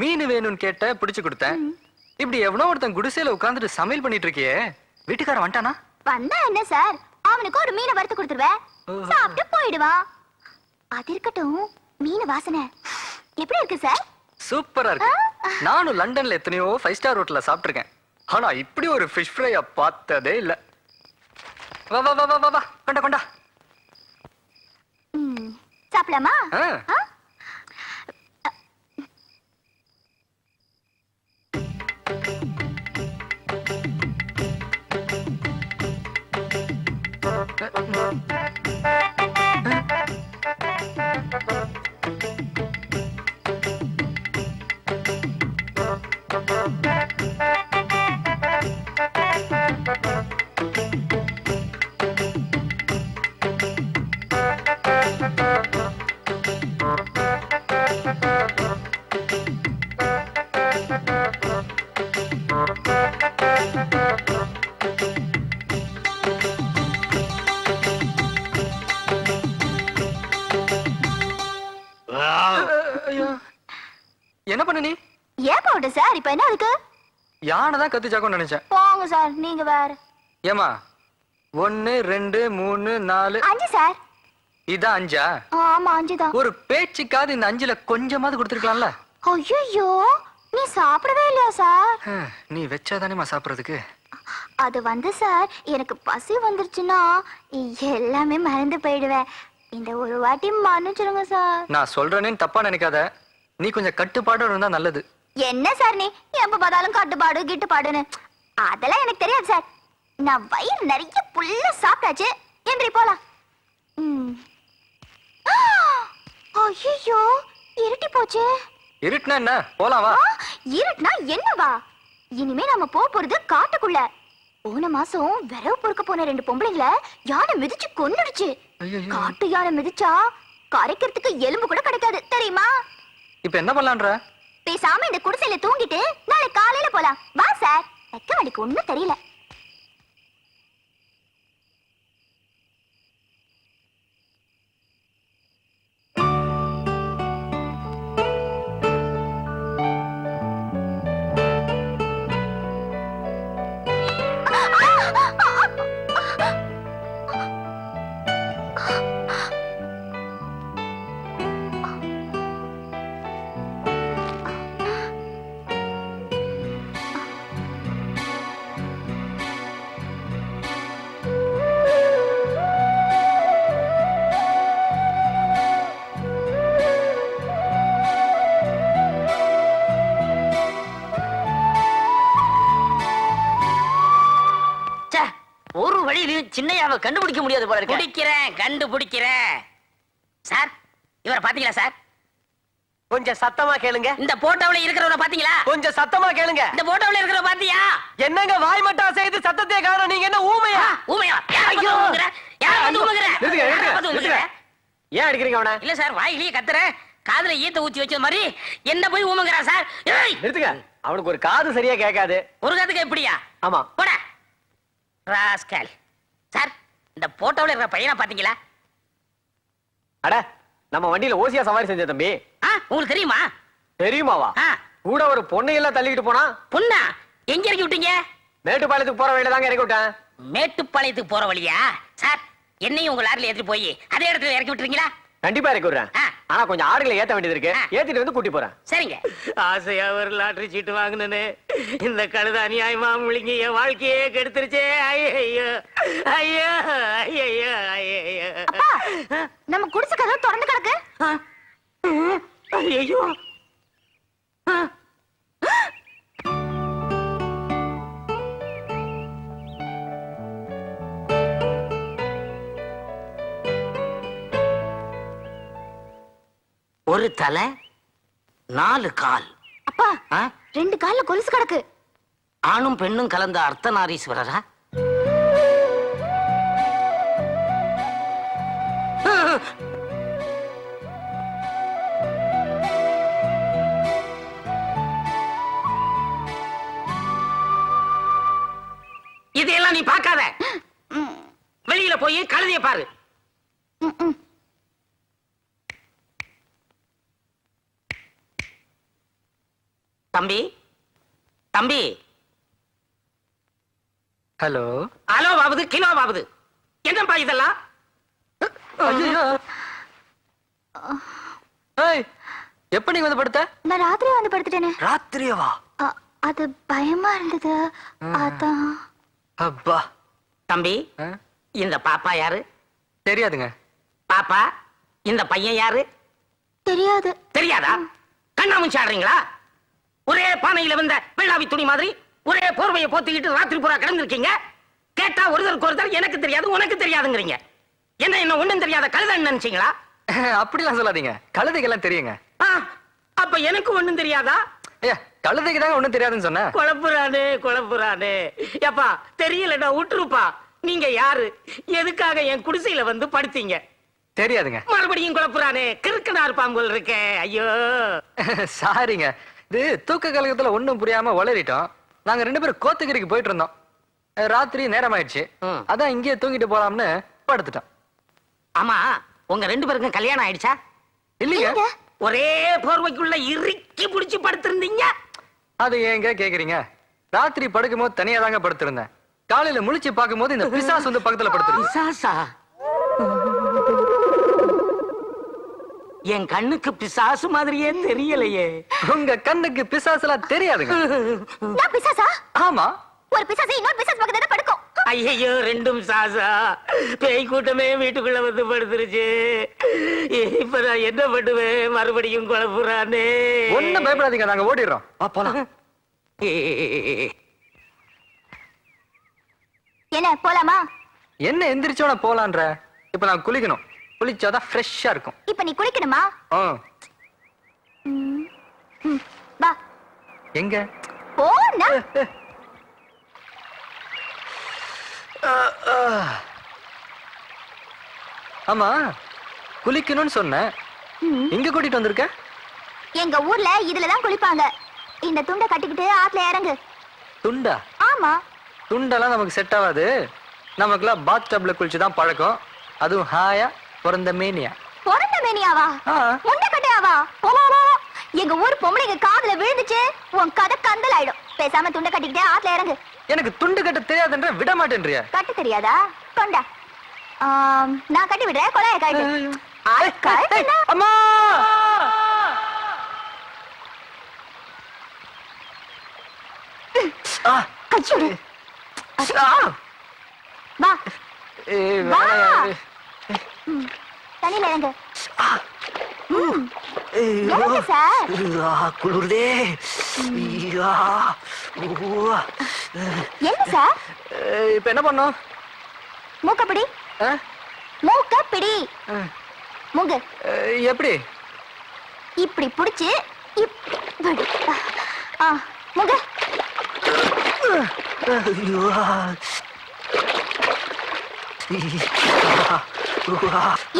மீன் வேணும்னு கேட்ட பிடிச்சு கொடுத்தேன். இப்படி எவனோ ஒருத்தன் குடிசையில உட்கார்ந்துட்டு சமையல் பண்ணிட்டு இருக்கியே, வீட்டுக்காரன் வந்துட்டானா? வந்தா என்ன சார், அவனுக்கு ஒரு மீனை வறுத்து கொடுத்துருவேன், சாப்பிட்டு போயிடுவான். அது இருக்கட்டும், மீன் வாசனை எப்படி இருக்கு சார்? சூப்பரா இருக்கு. நானும் லண்டன்ல எத்தனையோ 5 ஸ்டார் ஹோட்டல்ல சாப்பிட்டிருக்கேன். ஆனா இப்படி ஒரு ஃபிஷ் ஃப்ரைய பார்த்ததே இல்ல. வா வா வா வா வா, கொண்டா கொண்டா. சாப்பிடலாமா? என்ன பண்ண நீ? ஏன் பவுடர் சார், இப்ப என்ன அதுக்கு? யானை தான் கத்துச்சாக்கோன்னு நினைச்சேன். போங்க சார், நீங்க வேற. ஏமா 1 2 3 4 5 சார். இதான் 5ஆ? ஆமா 5 தான். ஒரு பேச்சுக்காவது இந்த 5ல கொஞ்சமாவது கொடுத்துருக்கலாம்ல. ஐயோ, நீ சாப்பிடவே இல்லையா சார்? நீ வச்சாதானேமா சாப்பிடுறதுக்கு. அது வந்து சார், எனக்கு பசி வந்துருச்சுன்னா எல்லாமே மறந்து போயிடுவேன். இந்த ஒரு வாட்டி மன்னிச்சிருங்க சார். நான் சொல்றேன்னு தப்பா நினைக்காத. நீ கொஞ்சம் கட்டுப்பாடோட இருந்தா நல்லது. என்ன சார் நீ எப்ப பார்த்தாலும் கட்டுப்பாடு கிட்டுப்பாடுன்னு? அதெல்லாம் எனக்கு தெரியாது சார். நான் வயிறு நிறைய புல்ல சாப்பிட்டாச்சு. என்று போலாம். ஐயோ, இருட்டி போச்சு. இருட்டுனா என்ன? போலாம் வா. இருட்டுனா என்னவா? இனிமே நம்ம போறது காட்டுக்குள்ள. போன மாசம் விரவு பொறுக்க போன 2 பொம்பளைங்கள யானை மிதிச்சு கொன்னுடுச்சு. காட்டு யானை மிதிச்சா கரைக்கிறதுக்கு எலும்பு கூட கிடைக்காது தெரியுமா? இப்ப என்ன பண்ணலான்ற? பேசாம இந்த குடிசையில தூங்கிட்டு நாளை காலையில போலாம். வா சார், தக்க வழிக்கு ஒண்ணும் தெரியல. ஒரு வழியிலும் சின்னையாவை கண்டுபிடிக்க முடியாது போல இருக்கு. கண்டுபிடிக்கிறேன் சார். இவரை பாத்தீங்களா சார்? கொஞ்சம் சத்தமா கேளுங்க. இந்த போட்டோல இருக்கிறவரை பாத்தீங்களா? கொஞ்சம் சத்தமா கேளுங்க. இந்த போட்டோல இருக்கிறவரை பாத்தியா? என்னங்க வாய் மட்டா செய்து சத்தத்தை காணோம். நீங்க என்ன ஊமையா? ஊமையா? யார் ஊமைங்கற? ஏன் அடிக்கிறீங்க அவனை? இல்ல சார், வாயிலேயே கத்துறேன், காதுல ஈத்த ஊத்தி வச்ச மாதிரி என்ன போய் ஊமைங்கறா சார்? ஏய் நிறுத்துங்க. அவனுக்கு ஒரு காது சரியா கேட்காது. ஒரு காதுக்கு எப்படியா? ஆமா. போடா ராஸ்கல். சார், இந்த போட்டோல இருக்கிற பையனை பாத்தீங்களா? அட, நம்ம வண்டியில ஓசியா சவாரி செஞ்ச தம்பி. உங்களுக்கு தெரியுமா? தெரியுமாவா? கூட ஒரு பொண்ணை எல்லாம் தள்ளிக்கிட்டு போனா. பொண்ணா? எங்க இறக்கி விட்டீங்க? மேட்டுப்பாளையத்துக்கு போற வழியில தாங்க இறக்கி விட்டேன். மேட்டுப்பாளையத்துக்கு போற வழியா? சார், என்னையும் உங்க லாரில ஏத்தி போய் அதே இடத்துல இறக்கி விட்டுறீங்களா? கண்டிப்பா இறக்கி விடுறேன். ஆனா கொஞ்சம் ஆடுகளை ஏத்த வேண்டியது இருக்கு. ஏத்திட்டு வந்து கூட்டி போறேன். சரிங்க. ஆசையா ஒரு லாட்டரி சீட்டு வாங்கினே, இந்த கழுத அநியாயமா முழுங்கி என் வாழ்க்கையே கெடுத்துருச்சே. ஐயோ ஐயோ ஐயோ ஐயோ. நம்ம குடிசை கதவு திறந்து கிடக்கு. ஐயோ, ஒரு தலை 4 கால். அப்பா, 2 கால்ல கொலுசு கிடக்கு. ஆணும் பெண்ணும் கலந்த அர்த்தநாரீஸ்வரரா? இதையெல்லாம் நீ பார்க்காத. வெளியில போய் கழுதைய பாரு. தம்பி தம்பி ஹலோ. அலோ பாபுது கிலோ பாபுது என்னப்பா இதெல்லாம்? ஐயோ. ஏய், எப்ப நீங்க வந்து படுத்த? நான் ராத்திரி வந்து படுத்துட்டேனே. ராத்திரியவா? அது பயமா இருந்தது, அதான். அப்பா. தம்பி ஆ? இந்த பாப்பா யாரு? தெரியாதுங்க. பாப்பா இந்த பையன் யாரு? தெரியாது. தெரியாதா? கண்ணாமூச்சி ஆடுறீங்களா? ஒரே பானையில வந்த வெள்ளாவி துணி மாதிரி ஒரே போர்வையை போத்திக்கிட்டு ராத்திரி பூரா கிடந்திருக்கீங்க. கேட்டா ஒருத்தருக்கு ஒருத்தர் எனக்கு தெரியாது உனக்கு தெரியாதுங்கிறீங்க. என்ன ஒண்ணும் தெரியாத கழுதை நினைச்சீங்களா? அப்படிலாம் சொல்லாதீங்க. கழுதைக்கெல்லாம் தெரியுங்க. ஆ, அப்ப எனக்கு ஒண்ணும் தெரியாதா? ஐயா, கழுதைக்கு தாங்க ஒண்ணும் தெரியாதுன்னு சொன்னேன். குழப்புறானே. எப்பா தெரியலடா விட்டுருப்பா. நீங்க யாரு? எதுக்காக என் குடிசையில வந்து படுத்தீங்க? தெரியாதுங்க. மறுபடியும் குழப்புறானே. கிறுக்கனா இருப்பான் போல் இருக்கே. ஐயோ சாரிங்க. இது தூக்க கலகத்துல ஒண்ணும் புரியாம உளறிட்டோம். நாங்க 2 பேரும் கோத்தகிரிக்கு போயிட்டு இருந்தோம். ராத்திரி நேரம் ஆயிடுச்சு. ம். அதான் இங்கேயே தூங்கிட்டு போலாம்னு படுத்துட்டோம். ஆமா, உங்க 2 பேருக்கும் கல்யாணம் ஆயிடுச்சா? இல்லைங்க. இல்லைங்க. ஒரே போர்வைக்குள்ள இறுக்கி புடிச்சு படுத்திருந்தீங்க. அது ஏங்க கேக்குறீங்க? ராத்திரி படுக்கும் போது தனியா தாங்க படுத்திருந்தேன். காலையில முழிச்சு பார்க்கும் போது இந்த பிசாசு வந்து பக்கத்துல படுத்துருக்கு. பிசாசா? என் கண்ணுக்கு பிசாசு மாதிரியே தெரியலையே. உங்க கண்ணுக்கு பிசாசுலாம் தெரியாதுங்க. நான் பிசாசா? ஆமா. ஒரு பிசாசு இன்னொரு பிசாசு பக்கத்துல படுக்கும். ஐயோ ரெண்டும் சாசா. பேய் கூட்டமே வீட்டுக்குள்ள வந்து படுத்துருச்சு. இப்ப நான் என்ன பண்ணுவேன்? மறுபடியும் குழப்புறானே. ஒண்ணும் பயப்படாதீங்க, நாங்க ஓடிடுறோம். வா, போலாம். என்ன போலாமா? என்ன எந்திரிச்சோட போலான்ற? இப்ப நான் குளிக்கணும். குளிச்சாதான் ஃப்ரெஷ்ஷா இருக்கும். இப்ப நீ குளிக்கணுமா? ஆ. வா எங்க? போனா. ஆமா, குளிக்கணும்னு சொன்னேன். இங்க கூட்டிட்டு வந்திருக்க? எங்க ஊர்ல இதுலதான் குளிப்பாங்க. இந்த துண்டை கட்டிக்கிட்டு ஆத்துல இறங்கு. துண்டா? ஆமா. துண்டெல்லாம் நமக்கு செட் ஆகாது. நமக்குலாம் பாத் டப்ல குளிச்சுதான் பழக்கம். அதுவும் ஹாயா பிறந்த மேனியா. பிறந்த மேனியாவா? ஆ. முண்டை கட்டையாவா? போ, போ, போ. எங்க ஊர் பொம்பளைங்க காதுல விழுந்துச்சு உன் கதை கந்தல் ஆயிடும். பேசாம துண்டை கட்டிக்கிட்டே ஆத்துல இறங்கு. எனக்கு துண்டு கட்ட தெரியாதுன்ற விட மாட்டேன்றியா? கட்டு தெரியாதா? கொண்டா. நான் கட்டி விடுறேன். கொலைய கட்டு. கட்டுனா அம்மா! ஆ. கச்சுடு. ஆ. வா ஏய், வா. வேணாம். தண்ணியில இறங்கு. ஐயோ. இறங்கு சார். குளிருதே. ஐயா. ஊ. என்ன சார்? இப்ப என்ன பண்ணோம்? மூக்கப்பிடி. ஆ? மூக்கப்பிடி. ஆ. மூங்கு. எப்படி? இப்படி புடிச்சு இப்படி. மூங்கு. ஐயோ.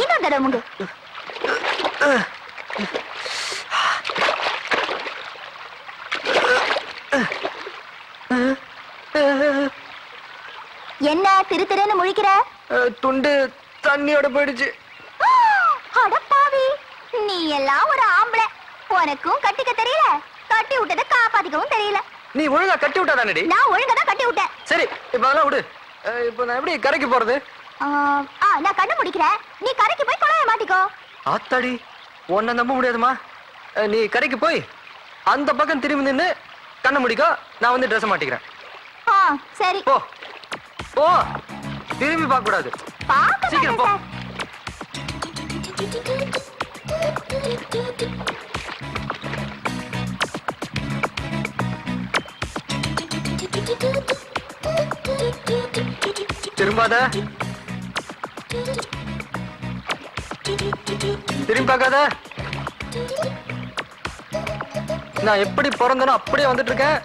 இன்னொரு தடவை மூங்கு. என்ன திரு திருன்னு முழிக்கிற? துண்டு தண்ணியோட போயிடுச்சு. அடப்பாவி, நீ எல்லாம் ஒரு ஆம்பளை. உனக்கும் கட்டிக்க தெரியல, கட்டி விட்டதை காப்பாத்திக்கவும் தெரியல. நீ ஒழுங்கா கட்டி விட்டாதானடி? நான் ஒழுங்கா தான் கட்டி விட்டேன். சரி, இப்ப அதெல்லாம் விடு. இப்ப நான் எப்படி கரைக்கு போறது? நான் கண்ணு முடிக்கிறேன். நீ கரைக்கு போய் கொலைய மாட்டிக்கோ. ஆத்தாடி, உன்னை நம்ப முடியாதுமா. நீ கரைக்கு போய் அந்த பக்கம் திரும்பி நின்னு கண்ணை முடிக்கோ. நான் வந்து ட்ரெஸ் மாட்டிக்கிறேன். சரி. போ போ, திரும்பி பார்க்க கூடாது. பார்க்க சீக்கிரம் போ. மாட்டேன் திரும்பாத, திரும்பி பார்க்காத. நான் எப்படி பிறந்தனோ அப்படியே வந்துட்டு இருக்கேன்.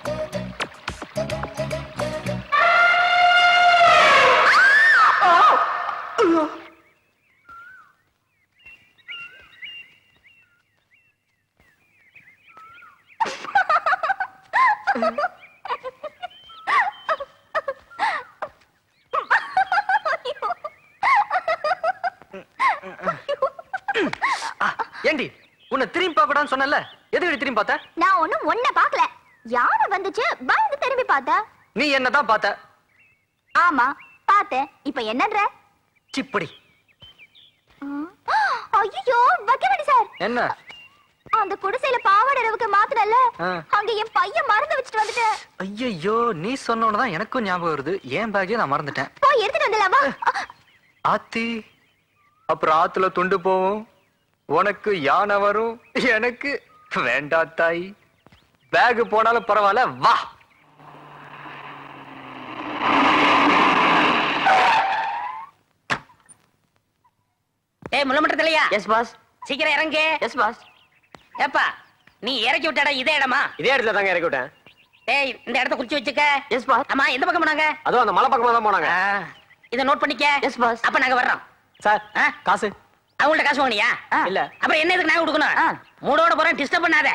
ஏண்டி, உன்னை திரும்பி பார்க்க கூடாதுன்னு சொன்னல, எதுக்கு திரும்பி பார்த்த? நான் ஒண்ணும் ஒன்ன பார்க்கல. யானை வந்துச்சு பயந்து திரும்பி பார்த்தேன். நீ என்னதான் பார்த்த? ஆமா பார்த்தேன். இப்ப என்னன்ற? சிப்படி. ஐயோ வக்கவடி சார், என்ன? அந்த குடிசையில பாவாடை அளவுக்கு மாத்தினல்ல, ஆ. அங்க என் பையன் மறந்து வச்சுட்டு வந்துட்டேன். ஐயோ, நீ சொன்னோன்னு எனக்கும் ஞாபகம் வருது. என் பேக்கே நான் மறந்துட்டேன். போய் எடுத்துட்டு வந்துடலாமா? ஆத்தி, அப்புறம் ஆத்துல துண்டு போவோம். உனக்கு யானை வரும், எனக்கு வேண்டா தாய். பேக் போனாலும் பரவாயில்ல, வா. ஏய் முள்ளமட்ட தலையா, எஸ் பாஸ். சீக்கிரம் இறங்கு. Yes boss. ஏப்பா, நீ இறக்கி விட்டடா இதே இடமா? இதே இடத்துல தாங்க இறக்கி விட்டேன். டேய், இந்த இடத்த குறிச்சு வச்சுக்க. Yes boss. ஆமா, எந்த பக்கம் போனாங்க? அதுவும் அந்த மலை பக்கமா தான் போனாங்க. இத நோட் பண்ணிக்க. Yes boss. அப்ப நாங்க வர்றோம். சார், ஆ? காசு அவங்கள்ட்ட காசு வாங்கினியா? இல்ல. அப்புறம் என்ன இதுக்கு நான் கொடுக்கணும்? மூடோட போறேன், டிஸ்டர்ப் பண்ணாத.